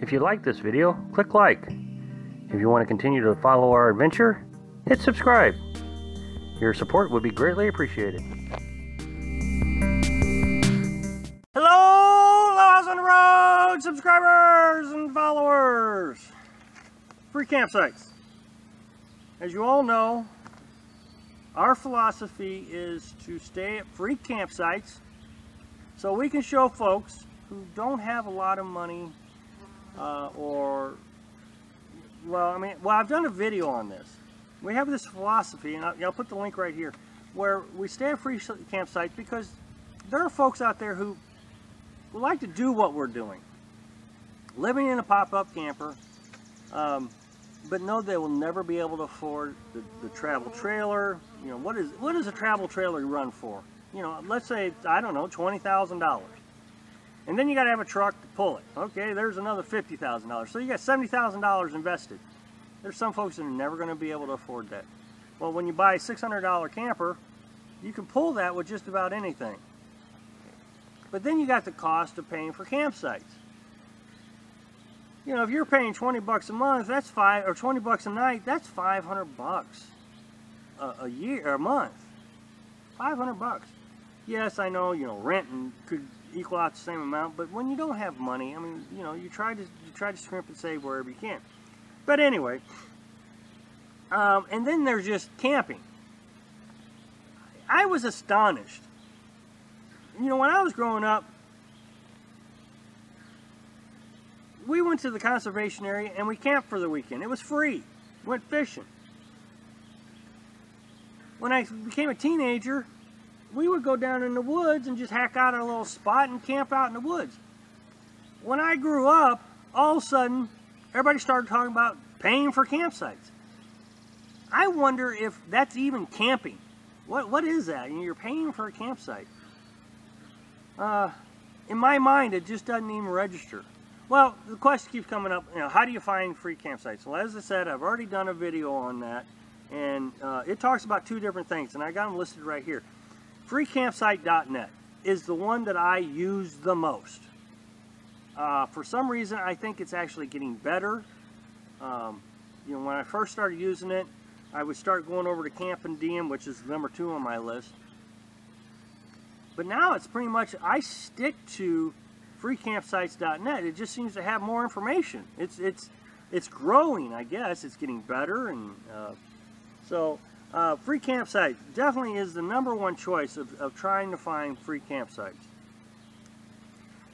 If you like this video, click like. If you want to continue to follow our adventure, hit subscribe. Your support would be greatly appreciated. Hello, Laws on the Road subscribers and followers. Free campsites. As you all know, our philosophy is to stay at free campsites so we can show folks who don't have a lot of money I've done a video on this. We have this philosophy, and I'll put the link right here, where we stay at free campsites because there are folks out there who like to do what we're doing. Living in a pop-up camper, but know they will never be able to afford the travel trailer. You know, what does a travel trailer run for? You know, let's say, I don't know, $20,000. And then you got to have a truck to pull it. Okay, there's another $50,000. So you got $70,000 invested. There's some folks that are never going to be able to afford that. Well, when you buy a $600 camper, you can pull that with just about anything. But then you got the cost of paying for campsites. You know, if you're paying 20 bucks a month, that's or 20 bucks a night, that's 500 bucks a year or a month. 500 bucks. Yes, I know, you know, rent could equal out the same amount, but when you don't have money, I mean, you know, you try to scrimp and save wherever you can. But anyway, and then there's just camping. I was astonished. You know, when I was growing up, we went to the conservation area and we camped for the weekend. It was free. Went fishing. When I became a teenager, we would go down in the woods and just hack out a little spot and camp out in the woods. When I grew up, all of a sudden, everybody started talking about paying for campsites. I wonder if that's even camping. What is that? You're paying for a campsite. In my mind, it just doesn't even register. Well, the question keeps coming up, you know, how do you find free campsites? Well, as I said, I've already done a video on that, and it talks about two different things, and I got them listed right here. Freecampsite.net is the one that I use the most. For some reason, I think it's actually getting better. You know, when I first started using it, I would start going over to Camp and DM, which is number 2 on my list. But now it's pretty much, I stick to freecampsites.net. It just seems to have more information. It's growing, I guess. It's getting better, and free campsite definitely is the #1 choice of trying to find free campsites.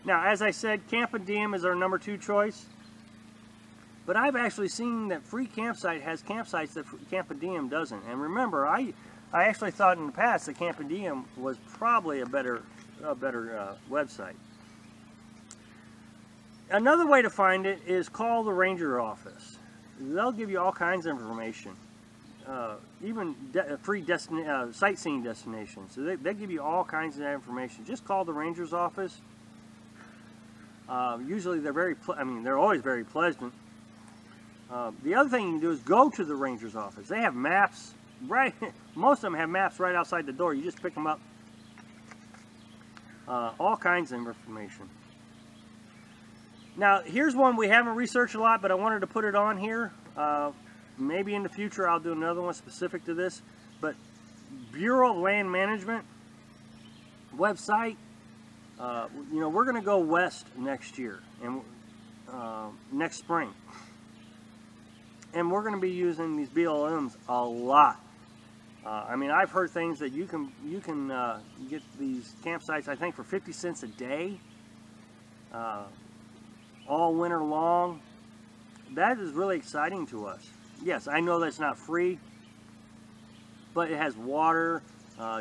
Now, as I said, Camp and DM is our #2 choice. But I've actually seen that Free Campsite has campsites that Camp and DM doesn't. And remember, I actually thought in the past that Camp and DM was probably a better website. Another way to find it is call the ranger office. They'll give you all kinds of information. Even free sightseeing destinations. So they give you all kinds of information. Just call the ranger's office. Usually they're always very pleasant. The other thing you can do is go to the ranger's office. They have maps most of them have maps right outside the door. You just pick them up. All kinds of information. Now, here's one we haven't researched a lot, but I wanted to put it on here. Maybe in the future I'll do another one specific to this. But Bureau of Land Management website. You know, we're going to go west next year, and next spring. And we're going to be using these BLMs a lot. I mean, I've heard things that you can get these campsites, I think, for 50 cents a day, all winter long. That is really exciting to us. Yes, I know that's not free, but it has water.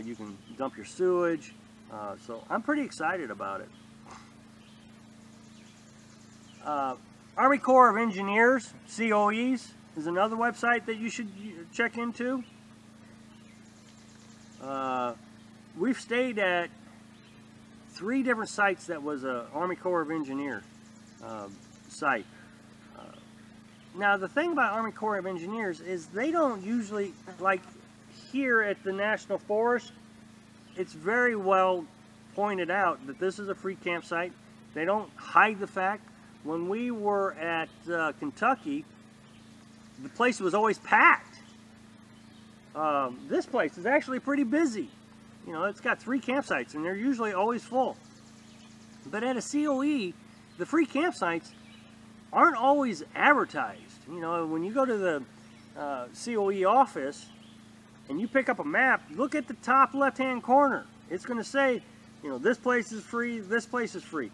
You can dump your sewage. So I'm pretty excited about it. Army Corps of Engineers, COEs, is another website that you should check into. We've stayed at 3 different sites that was a Army Corps of Engineers site. Now, the thing about Army Corps of Engineers is they don't usually, like here at the National Forest, it's very well pointed out that this is a free campsite. They don't hide the fact, when we were at Kentucky, the place was always packed. This place is actually pretty busy. You know, it's got 3 campsites, and they're usually always full. But at a COE, the free campsites aren't always advertised. You know, when you go to the COE office and you pick up a map, look at the top left-hand corner. It's going to say, you know, this place is free, this place is free.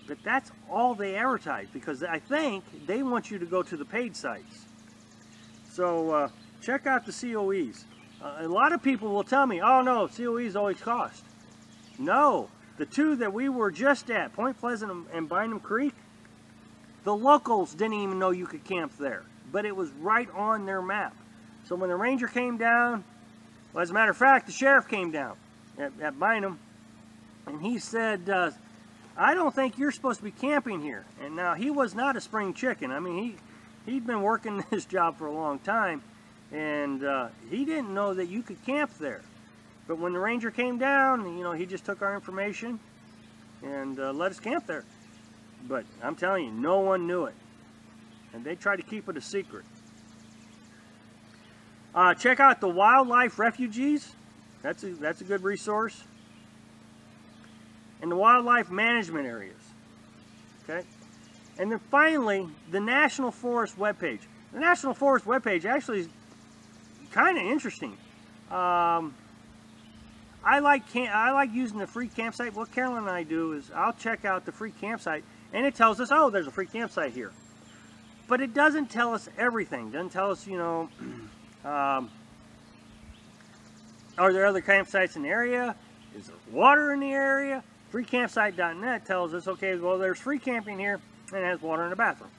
But that's all they advertise, because I think they want you to go to the paid sites. So check out the COEs. A lot of people will tell me, oh no, COEs always cost. No, the 2 that we were just at, Point Pleasant and Bynum Creek, the locals didn't even know you could camp there, but it was right on their map. So when the ranger came down, well, as a matter of fact, the sheriff came down at Bynum, and he said, I don't think you're supposed to be camping here. And now, he was not a spring chicken. I mean, he'd been working this job for a long time, and he didn't know that you could camp there. But when the ranger came down, you know, he just took our information and let us camp there. But I'm telling you, no one knew it. And they tried to keep it a secret. Check out the wildlife refuges. That's a good resource. And the wildlife management areas. Okay? And then finally, the National Forest webpage. The National Forest webpage actually is kind of interesting. I like using the free campsite. What Carolyn and I do is I'll check out the free campsite, and it tells us, oh, there's a free campsite here. But it doesn't tell us everything. It doesn't tell us, you know, are there other campsites in the area? Is there water in the area? Freecampsite.net tells us, okay, well, there's free camping here, and it has water in the bathroom.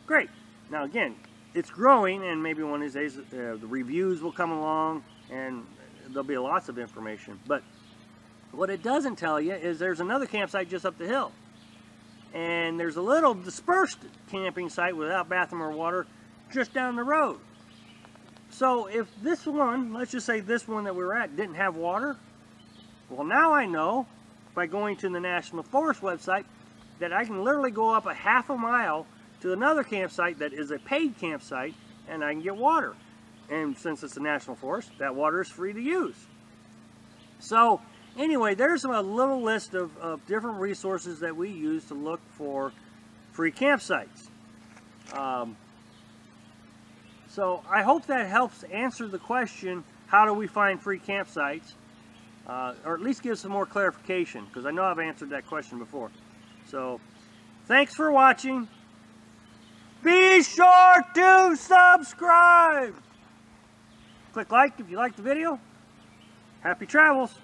Great. Now, again, it's growing, and maybe one of these days the reviews will come along, and there'll be lots of information. But what it doesn't tell you is there's another campsite just up the hill. And there's a little dispersed camping site without bathroom or water just down the road. So if this one, let's just say this one that we were at, didn't have water, well, now I know by going to the National Forest website that I can literally go up a half a mile to another campsite that is a paid campsite, and I can get water. And since it's a national forest, that water is free to use. So anyway, there's a little list of different resources that we use to look for free campsites. So I hope that helps answer the question, how do we find free campsites? Or at least give some more clarification, because I know I've answered that question before. So thanks for watching. Be sure to subscribe. Click like if you liked the video. Happy travels.